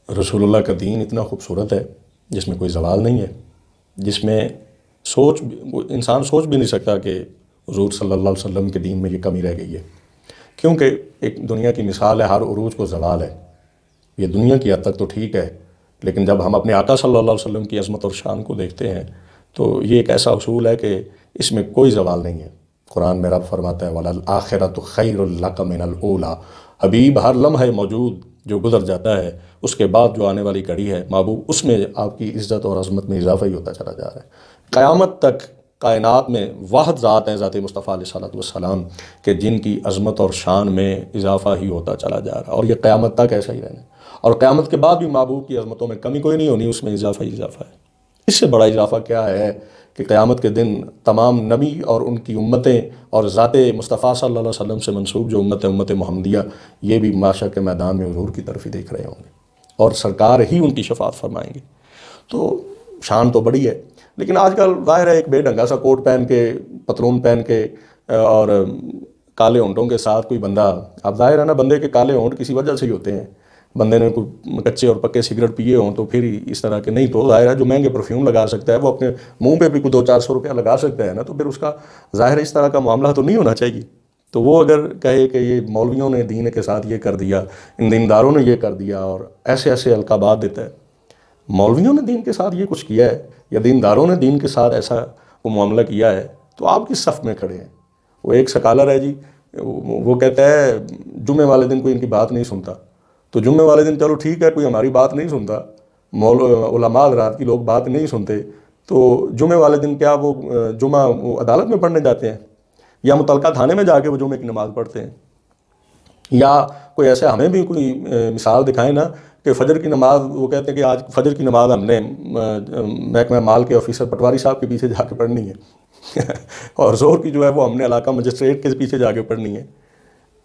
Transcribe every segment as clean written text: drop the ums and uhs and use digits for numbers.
رسول اللہ کا دین اتنا خوبصورت ہے جس میں کوئی زوال نہیں ہے، جس میں انسان سوچ بھی نہیں سکتا کہ حضور صلی اللہ علیہ وسلم کے دین میں یہ کمی رہ گئی ہے، کیونکہ ایک دنیا کی مثال ہے، ہر عروج کو زوال ہے۔ یہ دنیا کی حد تک تو ٹھیک ہے، لیکن جب ہم اپنے آقا صلی اللہ علیہ وسلم کی عظمت اور شان کو دیکھتے ہیں تو یہ ایک ایسا اصول ہے کہ اس میں کوئی زوال نہیں ہے۔ قرآن میں رب فرماتا ہے وَلَلْآخِرَةُ خَيْرٌ لَكَ مِنَ الْأُولَىٰ، حبیب ہر لمحہ موجود جو گزر جاتا ہے اس کے بعد جو آنے والی گھڑی ہے محبوب، اس میں آپ کی عزت اور عظمت میں اضافہ ہی ہوتا چلا جا رہا ہے۔ قیامت تک کائنات میں واحد ذات ہیں ذات مصطفیٰ علیہ الصلوۃ والسلام کہ جن کی عظمت اور شان میں اضافہ ہی ہوتا چلا جا رہا ہے، اور یہ قیامت تک ایسا ہی رہنا ہے، اور قیامت کے بعد بھی محبوب کی عظمتوں میں کمی کوئی نہیں ہونی، اس میں اضافہ ہی اضافہ ہے۔ اس سے بڑا اضافہ کیا ہے کہ قیامت کے دن تمام نبی اور ان کی امتیں اور ذات مصطفیٰ صلی اللہ علیہ وسلم سے منسوب جو امت محمدیہ، یہ بھی معاشر کے میدان میں حضور کی طرف ہی دیکھ رہے ہوں گے اور سرکار ہی ان کی شفاعت فرمائیں گے۔ تو شان تو بڑی ہے، لیکن آج کل ظاہر ہے ایک بے ڈھنگا سا کوٹ پہن کے، پتلون پہن کے اور کالے ہونٹوں کے ساتھ کوئی بندہ، اب ظاہر ہے نا بندے کے کالے ہونٹ کسی وجہ سے ہی ہوتے ہیں، بندے نے کوئی کچے اور پکے سگریٹ پیے ہوں تو پھر اس طرح کے، نہیں تو ظاہر ہے جو مہنگے پرفیوم لگا سکتا ہے وہ اپنے منہ پہ بھی کوئی 200-400 روپیہ لگا سکتا ہے نا، تو پھر اس کا ظاہر ہے اس طرح کا معاملہ تو نہیں ہونا چاہیے۔ تو وہ اگر کہے کہ یہ مولویوں نے دین کے ساتھ یہ کر دیا، ان دینداروں نے یہ کر دیا، اور ایسے ایسے القابات دیتا ہے، مولویوں نے دین کے ساتھ یہ کچھ کیا ہے یا دینداروں نے دین کے ساتھ ایسا وہ معاملہ کیا ہے، تو آپ کس صف میں کھڑے ہیں؟ وہ ایک سکالر ہے جی، وہ کہتا ہے جمعے والے دن کوئی ان کی بات نہیں سنتا، تو جمعے والے دن چلو ٹھیک ہے کوئی ہماری بات نہیں سنتا، علماء حضرات کی لوگ بات نہیں سنتے، تو جمعے والے دن کیا وہ جمعہ وہ عدالت میں پڑھنے جاتے ہیں یا متعلقہ تھانے میں جا کے وہ جمعے کی نماز پڑھتے ہیں؟ یا کوئی ایسے ہمیں بھی کوئی مثال دکھائیں نا کہ فجر کی نماز، وہ کہتے ہیں کہ آج فجر کی نماز ہم نے محکمہ مال کے آفیسر پٹواری صاحب کے پیچھے جا کے پڑھنی ہے اور ظہر کی جو ہے وہ ہم نے علاقہ مجسٹریٹ کے پیچھے جا کے پڑھنی ہے۔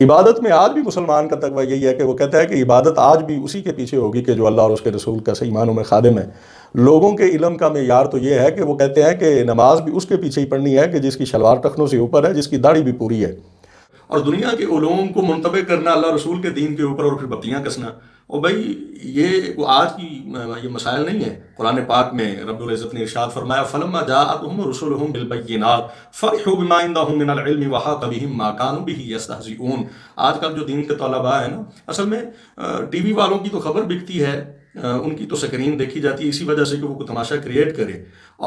عبادت میں آج بھی مسلمان کا تقویٰ یہی ہے کہ وہ کہتا ہے کہ عبادت آج بھی اسی کے پیچھے ہوگی کہ جو اللہ اور اس کے رسول کا صحیح معنوں میں خادم ہے۔ لوگوں کے علم کا معیار تو یہ ہے کہ وہ کہتے ہیں کہ نماز بھی اس کے پیچھے ہی پڑھنی ہے کہ جس کی شلوار ٹخنوں سے اوپر ہے، جس کی داڑھی بھی پوری ہے، اور دنیا کے علوم کو منطبع کرنا اللہ رسول کے دین کے اوپر اور پھر بتیاں کسنا، اور بھائی یہ وہ آج کی یہ مسائل نہیں ہیں۔ قرآن پاک میں رب العزت نے ارشاد فرمایا فَلَمَّا جَاءَتْهُمْ رُسُلُهُم بِالْبَيِّنَاتِ فَرِحُوا بِمَا عِندَهُم مِّنَ الْعِلْمِ وَحَاقَ بِهِم مَّا كَانُوا بِهِ يَسْتَهْزِئُونَ۔ آج کل جو دین کے طلباء ہیں نا، اصل میں ٹی وی والوں کی تو خبر بکتی ہے، ان کی تو سکرین دیکھی جاتی ہے اسی وجہ سے کہ وہ کوئی تماشا کریٹ کرے،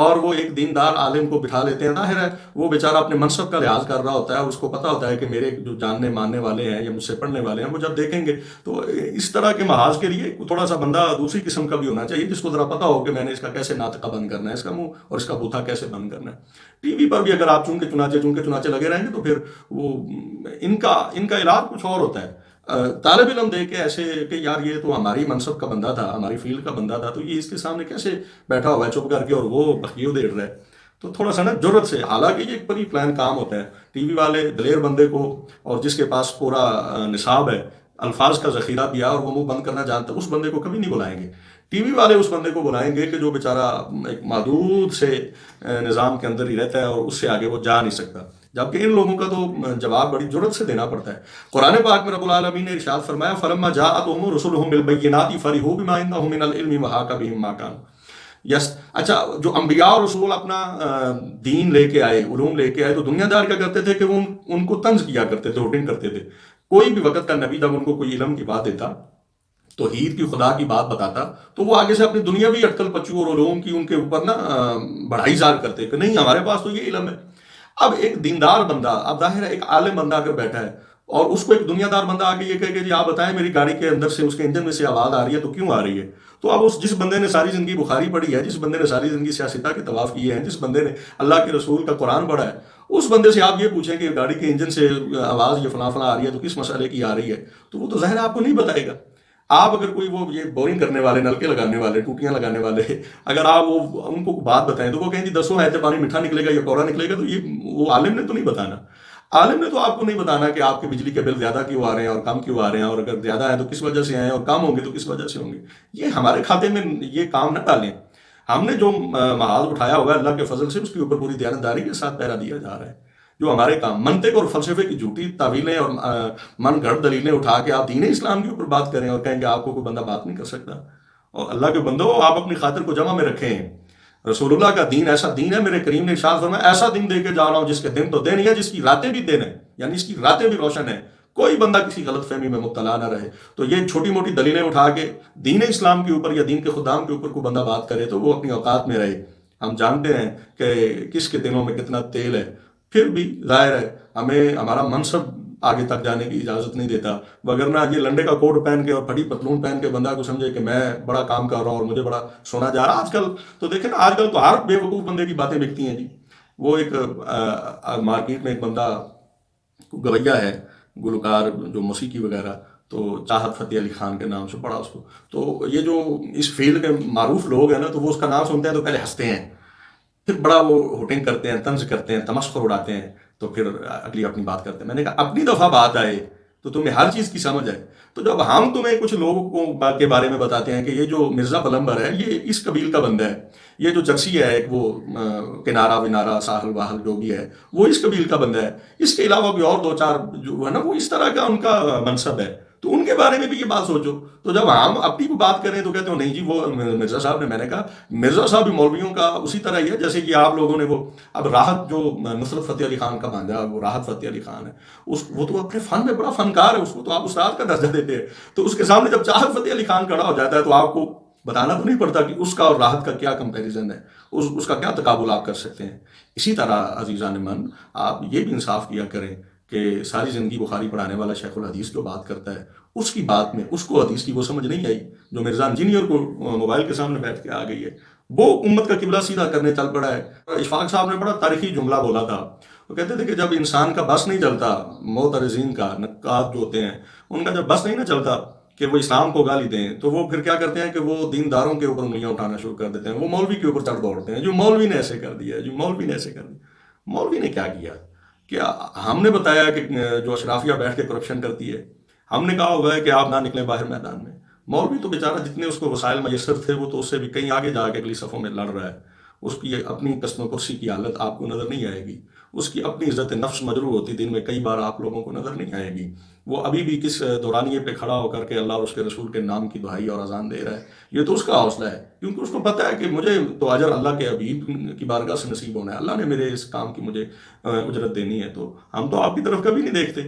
اور وہ ایک دیندار عالم کو بٹھا لیتے ہیں، ظاہر ہے وہ بیچارہ اپنے منصب کا لحاظ کر رہا ہوتا ہے اور اس کو پتہ ہوتا ہے کہ میرے جو جاننے ماننے والے ہیں یا مجھ سے پڑھنے والے ہیں وہ جب دیکھیں گے تو اس طرح کے محاذ کے لیے تھوڑا سا بندہ دوسری قسم کا بھی ہونا چاہیے، جس کو ذرا پتہ ہو کہ میں نے اس کا کیسے ناطقہ بند کرنا ہے، اس کا منہ اور اس کا بوتھا کیسے بند کرنا ہے۔ ٹی وی پر بھی اگر آپ چونکے چنانچہ لگے رہیں گے تو پھر وہ ان کا علاج کچھ اور ہوتا ہے۔ طالب علم دے کے ایسے کہ یار یہ تو ہماری منصب کا بندہ تھا، ہماری فیلڈ کا بندہ تھا، تو یہ اس کے سامنے کیسے بیٹھا ہوا ہے چپ کر کے اور وہ بخیو دیر رہا ہے، تو تھوڑا سا نا جرت سے، حالانکہ یہ ایک بڑی پلان کام ہوتا ہے۔ ٹی وی والے دلیر بندے کو اور جس کے پاس پورا نصاب ہے، الفاظ کا ذخیرہ بھی ہے اور وہ منہ بند کرنا جانتا ہے، اس بندے کو کبھی نہیں بلائیں گے۔ ٹی وی والے اس بندے کو بلائیں گے کہ جو بیچارہ ایک محدود سے نظام کے اندر ہی رہتا ہے اور اس سے آگے وہ جا نہیں سکتا، جبکہ ان لوگوں کا تو جواب بڑی جرت سے دینا پڑتا ہے۔ قرآن پاک میں رب العالمین نے ارشاد فرمایا فَلَمَّا جَاءَتْهُمْ رُسُلُهُم بِالْبَيِّنَاتِ فَرِحُوا بِمَا عِندَهُم مِّنَ الْعِلْمِ وَحَاقَ بِهِم مَّا كَانُوا یس۔ اچھا، جو انبیاء اور رسول اپنا دین لے کے آئے، علوم لے کے آئے، تو دنیا دار کیا کرتے تھے کہ وہ ان کو طنز کیا کرتے تھے، ہوٹنگ کرتے تھے۔ کوئی بھی وقت کا نبی جب ان کو کوئی علم کی بات دیتا، توحید کی خدا کی بات بتاتا، تو وہ آگے سے اپنی دنیاوی اٹکل پچو اور علوم کی ان کے اوپر نا بڑھائی زار کرتے کہ نہیں ہمارے پاس تو یہ علم ہے۔ اب ایک دیندار بندہ، اب ظاہر ہے ایک عالم بندہ اگر بیٹھا ہے اور اس کو ایک دنیا دار بندہ آگے یہ کہے کہ جی آپ بتائیں میری گاڑی کے اندر سے اس کے انجن میں سے آواز آ رہی ہے تو کیوں آ رہی ہے، تو اب جس بندے نے ساری زندگی بخاری پڑھی ہے، جس بندے نے ساری زندگی سیاستہ کے طواف کیے ہیں، جس بندے نے اللہ کے رسول کا قرآن پڑھا ہے، اس بندے سے آپ یہ پوچھیں کہ گاڑی کے انجن سے آواز یہ فلاں فلاں آ رہی ہے تو کس مسئلے کی آ رہی ہے، تو وہ تو ظاہر آپ کو نہیں بتائے گا۔ آپ اگر کوئی وہ یہ بورنگ کرنے والے، نلکے لگانے والے، ٹوٹیاں لگانے والے، اگر آپ ان کو بات بتائیں تو وہ کہیں جی 10 ایسے پانی میٹھا نکلے گا یا کورا نکلے گا، تو یہ وہ عالم نے تو نہیں بتانا۔ عالم نے تو آپ کو نہیں بتانا کہ آپ کے بجلی کے بل زیادہ کیوں آ رہے ہیں اور کم کیوں آ رہے ہیں، اور اگر زیادہ ہیں تو کس وجہ سے ہیں اور کم ہوں گے تو کس وجہ سے ہوں گے۔ یہ ہمارے کھاتے میں یہ کام نہ ڈالیں۔ ہم نے جو محاذ اٹھایا ہوا ہے اللہ کے فضل سے، اس کے اوپر پوری دیانتداری کے ساتھ پہرا دیا جا رہا ہے۔ جو ہمارے کام منطق اور فلسفے کی جھوٹی تعویلیں اور من گھڑت دلیلیں اٹھا کے آپ دین اسلام کے اوپر بات کریں اور کہیں کہ آپ کو کوئی بندہ بات نہیں کر سکتا، اور اللہ کے بندو آپ اپنی خاطر کو جمع میں رکھیں. رسول اللہ کا دین ایسا دین ہے، میرے کریم نے ارشاد فرمایا ایسا دین دے کے جا رہا ہوں جس کے دن تو دن ہی ہے، جس کی راتیں بھی دن ہیں، یعنی اس کی راتیں بھی روشن ہیں، کوئی بندہ کسی غلط فہمی میں مبتلا نہ رہے. تو یہ چھوٹی موٹی دلیلیں اٹھا کے دین اسلام کے اوپر یا دین کے خدام کے اوپر کوئی بندہ بات کرے تو وہ اپنی اوقات میں رہے. ہم جانتے ہیں کہ کس کے دلوں میں کتنا تیل ہے. پھر بھی ظاہر ہے ہمیں ہمارا منصب آگے تک جانے کی اجازت نہیں دیتا، وگرنہ یہ لنڈے کا کوٹ پہن کے اور پھٹی پتلون پہن کے بندہ کو سمجھے کہ میں بڑا کام کر رہا ہوں اور مجھے بڑا سونا جا رہا. آج کل تو دیکھیں نا، آج کل تو ہر بے وقوف بندے کی باتیں بکتی ہیں جی. وہ ایک مارکیٹ میں ایک بندہ گویا ہے، گلوکار جو موسیقی وغیرہ، تو چاہت فتح علی خان کے نام سے پڑھا اس کو. تو یہ جو اس فیلڈ کے معروف لوگ ہیں نا، تو وہ اس کا نام سنتے ہیں تو پہلے ہنستے ہیں، پھر بڑا وہ ہوٹنگ کرتے ہیں، طنز کرتے ہیں، تمسخر اڑاتے ہیں، تو پھر اگلی اپنی بات کرتے ہیں. میں نے کہا اپنی دفعہ بات آئے تو تمہیں ہر چیز کی سمجھ ہے. تو جب ہم تمہیں کچھ لوگوں کو کے بارے میں بتاتے ہیں کہ یہ جو مرزا پلمبر ہے یہ اس قبیل کا بندہ ہے، یہ جو چکسی ہے ایک وہ کنارہ ونارہ ساحل واحل جو بھی ہے وہ اس قبیل کا بندہ ہے، اس کے علاوہ بھی اور دو چار جو ہے نا وہ اس طرح کا ان کا منصب ہے، تو ان کے بارے میں بھی یہ بات سوچو. تو جب ہم اپنی کو بات کریں تو کہتے ہو نہیں جی وہ مرزا صاحب نے. میں نے کہا مرزا صاحب بھی مولویوں کا اسی طرح ہی ہے جیسے کہ آپ لوگوں نے وہ اب راحت جو نصرت فتح علی خان کا بھانجا وہ راحت فتح علی خان ہے، وہ تو اپنے فن میں بڑا فنکار ہے، اس کو تو آپ استاد کا درجہ دیتے ہیں. تو اس کے سامنے جب چاہت فتح علی خان کھڑا ہو جاتا ہے تو آپ کو بتانا تو نہیں پڑتا کہ اس کا اور راحت کا کیا کمپیریزن ہے، اس کا کیا تقابل آپ کر سکتے ہیں. اسی طرح عزیزان من آپ یہ بھی انصاف کیا کریں کہ ساری زندگی بخاری پڑھانے والا شیخ الحدیث جو بات کرتا ہے اس کی بات میں اس کو حدیث کی وہ سمجھ نہیں آئی جو مرزا انجینئر کو موبائل کے سامنے بیٹھ کے آ گئی ہے، وہ امت کا قبلہ سیدھا کرنے چل پڑا ہے. اشفاق صاحب نے بڑا تاریخی جملہ بولا تھا، وہ کہتے تھے کہ جب انسان کا بس نہیں چلتا، معترضین کا نقاد جو ہوتے ہیں ان کا جب بس نہیں نہ چلتا کہ وہ اسلام کو گالی دیں، تو وہ پھر کیا کرتے ہیں کہ وہ دینداروں کے اوپر انگلیاں اٹھانا شروع کر دیتے ہیں، وہ مولوی کے اوپر چڑھ دوڑتے ہیں، جو مولوی نے ایسے کر دیا، جو مولوی نے ایسے کر دیا. مولوی نے کیا کیا؟ کیا ہم نے بتایا کہ جو اشرافیہ بیٹھ کے کرپشن کرتی ہے، ہم نے کہا ہوگا ہے کہ آپ نہ نکلیں باہر میدان میں. مولوی تو بیچارہ جتنے اس کو وسائل میسر تھے وہ تو اس سے بھی کہیں آگے جا کے اگلی صفوں میں لڑ رہا ہے. اس کی اپنی قسم و کرسی کی حالت آپ کو نظر نہیں آئے گی، اس کی اپنی عزت نفس مجروح ہوتی دن میں کئی بار آپ لوگوں کو نظر نہیں آئے گی. وہ ابھی بھی کس دورانیے پہ کھڑا ہو کر کے اللہ اور اس کے رسول کے نام کی دہائی اور اذان دے رہا ہے. یہ تو اس کا حوصلہ ہے کیونکہ اس کو پتہ ہے کہ مجھے تو اجر اللہ کے حبیب کی بارگاہ سے نصیب ہونا ہے، اللہ نے میرے اس کام کی مجھے اجرت دینی ہے. تو ہم تو آپ کی طرف کبھی نہیں دیکھتے.